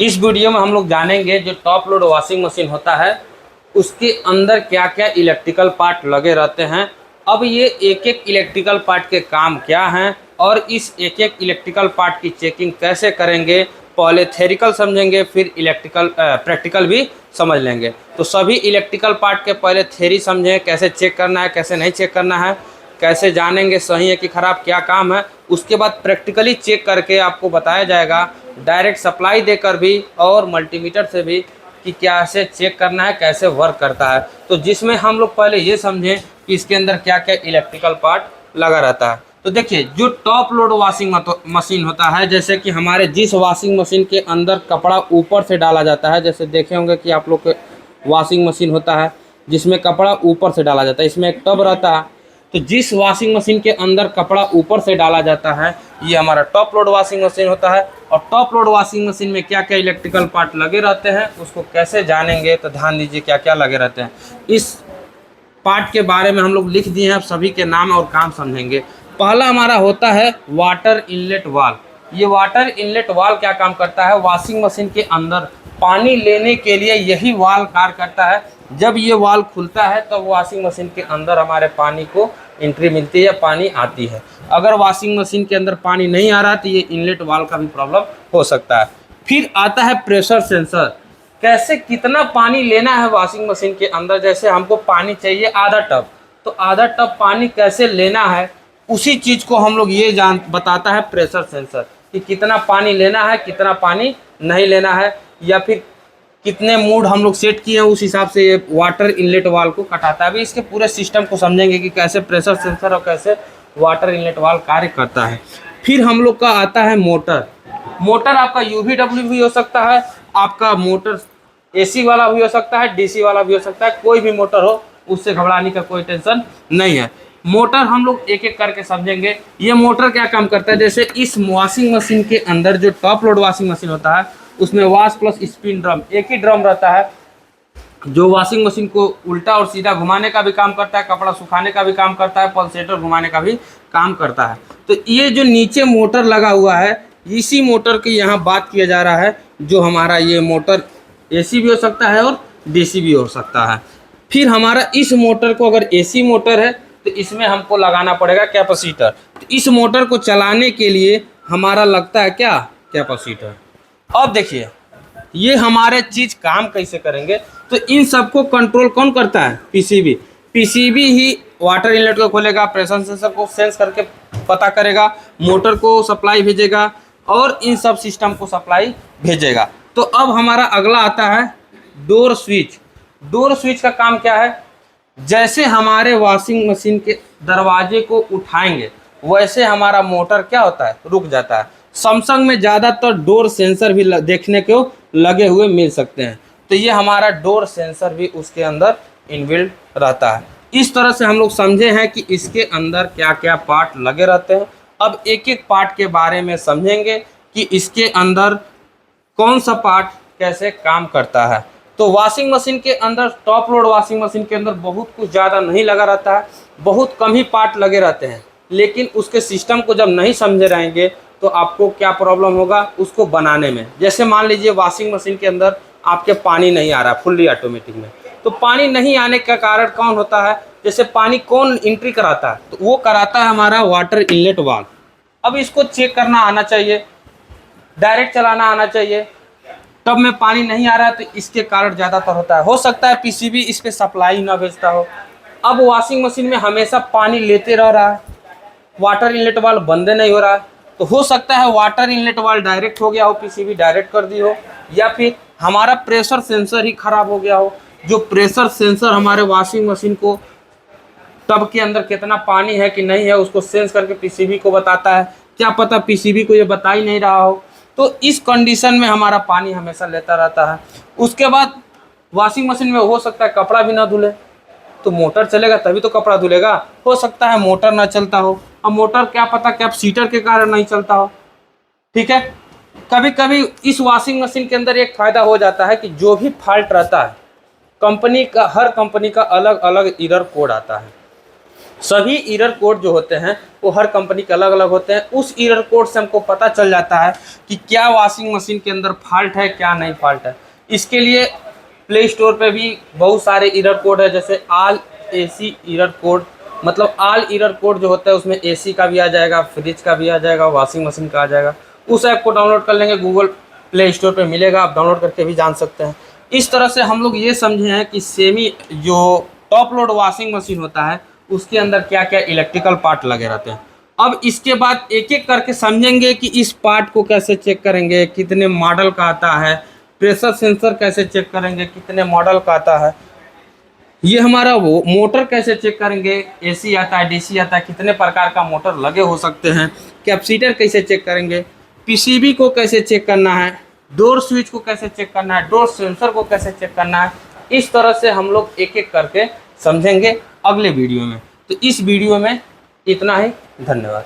इस वीडियो में हम लोग जानेंगे जो टॉप लोड वॉशिंग मशीन होता है उसके अंदर क्या क्या इलेक्ट्रिकल पार्ट लगे रहते हैं। अब ये एक एक इलेक्ट्रिकल पार्ट के काम क्या हैं और इस एक एक इलेक्ट्रिकल पार्ट की चेकिंग कैसे करेंगे। पहले थ्योरिकल समझेंगे फिर प्रैक्टिकल भी समझ लेंगे। तो सभी इलेक्ट्रिकल पार्ट के पहले थ्योरी समझें, कैसे चेक करना है कैसे नहीं चेक करना है, कैसे जानेंगे सही है कि ख़राब क्या काम है। उसके बाद प्रैक्टिकली चेक करके आपको बताया जाएगा डायरेक्ट सप्लाई देकर भी और मल्टीमीटर से भी कि कैसे चेक करना है कैसे वर्क करता है। तो जिसमें हम लोग पहले ये समझें कि इसके अंदर क्या क्या इलेक्ट्रिकल पार्ट लगा रहता है। तो देखिए जो टॉप लोड वॉशिंग मशीन होता है, जैसे कि हमारे जिस वॉशिंग मशीन के अंदर कपड़ा ऊपर से डाला जाता है, जैसे देखे होंगे कि आप लोग के वॉशिंग मशीन होता है जिसमें कपड़ा ऊपर से डाला जाता है, इसमें एक टब रहता है। तो जिस वॉशिंग मशीन के अंदर कपड़ा ऊपर से डाला जाता है ये हमारा टॉप लोड वॉशिंग मशीन होता है। और टॉप लोड वॉशिंग मशीन में क्या क्या इलेक्ट्रिकल पार्ट लगे रहते हैं उसको कैसे जानेंगे, तो ध्यान दीजिए क्या क्या लगे रहते हैं। इस पार्ट के बारे में हम लोग लिख दिए हैं, अब सभी के नाम और काम समझेंगे। पहला हमारा होता है वाटर इनलेट वाल्व। ये वाटर इनलेट वाल्व क्या काम करता है, वॉशिंग मशीन के अंदर पानी लेने के लिए यही वाल्व कार्य करता है। जब ये वाल्व खुलता है तो वॉशिंग मशीन के अंदर हमारे पानी को एंट्री मिलती है या पानी आती है। अगर वॉशिंग मशीन के अंदर पानी नहीं आ रहा तो ये इनलेट वाल्व का भी प्रॉब्लम हो सकता है। फिर आता है प्रेशर सेंसर, कैसे कितना पानी लेना है वॉशिंग मशीन के अंदर। जैसे हमको पानी चाहिए आधा टब, तो आधा टब पानी कैसे लेना है उसी चीज़ को हम लोग ये बताता है प्रेशर सेंसर, कि कितना पानी लेना है कितना पानी नहीं लेना है, या फिर कितने मूड हम लोग सेट किए हैं उस हिसाब से ये वाटर इनलेट वाल्व को कटाता है। अभी इसके पूरे सिस्टम को समझेंगे कि कैसे प्रेशर सेंसर और कैसे वाटर इनलेट वाल्व कार्य करता है। फिर हम लोग का आता है मोटर। मोटर आपका UVW भी हो सकता है, आपका मोटर AC वाला भी हो सकता है, DC वाला भी हो सकता है, कोई भी मोटर हो उससे घबराने का कोई टेंशन नहीं है। मोटर हम लोग एक एक करके समझेंगे। ये मोटर क्या काम करता है, जैसे इस वॉशिंग मशीन के अंदर जो टॉप लोड वॉशिंग मशीन होता है उसमें वॉश प्लस स्पिन ड्रम, एक ही ड्रम रहता है जो वॉशिंग मशीन को उल्टा और सीधा घुमाने का भी काम करता है, कपड़ा सुखाने का भी काम करता है, पल्सेटर घुमाने का भी काम करता है। तो ये जो नीचे मोटर लगा हुआ है इसी मोटर की यहाँ बात किया जा रहा है। जो हमारा ये मोटर AC भी हो सकता है और DC भी हो सकता है। फिर हमारा इस मोटर को अगर AC मोटर है तो इसमें हमको लगाना पड़ेगा कैपेसिटर। तो इस मोटर को चलाने के लिए हमारा लगता है क्या, कैपेसिटर। अब देखिए ये हमारे चीज़ काम कैसे करेंगे, तो इन सबको कंट्रोल कौन करता है, पीसीबी ही वाटर इनलेट को खोलेगा, प्रेशर सेंसर को सेंस करके पता करेगा, मोटर को सप्लाई भेजेगा और इन सब सिस्टम को सप्लाई भेजेगा। तो अब हमारा अगला आता है डोर स्विच। डोर स्विच का काम क्या है, जैसे हमारे वॉशिंग मशीन के दरवाजे को उठाएंगे वैसे हमारा मोटर क्या होता है, रुक जाता है। सैमसंग में ज़्यादातर डोर सेंसर भी देखने को लगे हुए मिल सकते हैं, तो ये हमारा डोर सेंसर भी उसके अंदर इनबिल्ट रहता है। इस तरह से हम लोग समझे हैं कि इसके अंदर क्या क्या पार्ट लगे रहते हैं। अब एक एक पार्ट के बारे में समझेंगे कि इसके अंदर कौन सा पार्ट कैसे काम करता है। तो वॉशिंग मशीन के अंदर टॉप लोड वॉशिंग मशीन के अंदर बहुत कुछ ज़्यादा नहीं लगा रहता है, बहुत कम ही पार्ट लगे रहते हैं। लेकिन उसके सिस्टम को जब नहीं समझे रहेंगे तो आपको क्या प्रॉब्लम होगा उसको बनाने में। जैसे मान लीजिए वॉशिंग मशीन के अंदर आपके पानी नहीं आ रहा फुल्ली ऑटोमेटिक में, तो पानी नहीं आने का कारण कौन होता है, जैसे पानी कौन एंट्री कराता है, तो वो कराता है हमारा वाटर इनलेट वाल्व। अब इसको चेक करना आना चाहिए, डायरेक्ट चलाना आना चाहिए। तब में पानी नहीं आ रहा है तो इसके कारण ज़्यादातर होता है। हो सकता है पीसीबी इस पर सप्लाई ना भेजता हो। अब वॉशिंग मशीन में हमेशा पानी लेते रह रहा है, वाटर इनलेट वाल्व बंद नहीं हो रहा है, तो हो सकता है वाटर इनलेट वाल्व डायरेक्ट हो गया हो, पीसीबी डायरेक्ट कर दी हो, या फिर हमारा प्रेशर सेंसर ही खराब हो गया हो। जो प्रेशर सेंसर हमारे वॉशिंग मशीन को टब के अंदर कितना पानी है कि नहीं है उसको सेंस करके पीसीबी को बताता है, क्या पता पीसीबी को ये बता ही नहीं रहा हो। तो इस कंडीशन में हमारा पानी हमेशा लेता रहता है। उसके बाद वॉशिंग मशीन में हो सकता है कपड़ा भी ना धुले, तो मोटर चलेगा तभी तो कपड़ा धुलेगा। हो सकता है मोटर ना चलता हो, अब मोटर क्या पता कैपेसिटर के कारण नहीं चलता हो। ठीक है, कभी कभी इस वॉशिंग मशीन के अंदर एक फ़ायदा हो जाता है कि जो भी फॉल्ट रहता है कंपनी का, हर कंपनी का अलग अलग एरर कोड आता है। सभी एरर कोड जो होते हैं वो हर कंपनी के अलग अलग होते हैं। उस एरर कोड से हमको पता चल जाता है कि क्या वॉशिंग मशीन के अंदर फॉल्ट है, क्या नहीं फॉल्ट है। इसके लिए प्ले स्टोर पे भी बहुत सारे एरर कोड है, जैसे ऑल एसी एरर कोड, मतलब ऑल एरर कोड जो होता है उसमें एसी का भी आ जाएगा, फ्रिज का भी आ जाएगा, वॉशिंग मशीन का आ जाएगा। उस ऐप को डाउनलोड कर लेंगे, गूगल प्ले स्टोर पे मिलेगा, आप डाउनलोड करके भी जान सकते हैं। इस तरह से हम लोग ये समझे हैं कि सेमी जो टॉप लोड वॉशिंग मशीन होता है उसके अंदर क्या क्या इलेक्ट्रिकल पार्ट लगे रहते हैं। अब इसके बाद एक एक करके समझेंगे कि इस पार्ट को कैसे चेक करेंगे, कितने मॉडल का आता है, प्रेशर सेंसर कैसे चेक करेंगे, कितने मॉडल का आता है, ये हमारा वो मोटर कैसे चेक करेंगे, एसी आता है, डीसी आता है, कितने प्रकार का मोटर लगे हो सकते हैं, कैपेसिटर कैसे चेक करेंगे, पीसीबी को कैसे चेक करना है, डोर स्विच को कैसे चेक करना है, डोर सेंसर को कैसे चेक करना है। इस तरह से हम लोग एक एक करके समझेंगे अगले वीडियो में। तो इस वीडियो में इतना ही, धन्यवाद।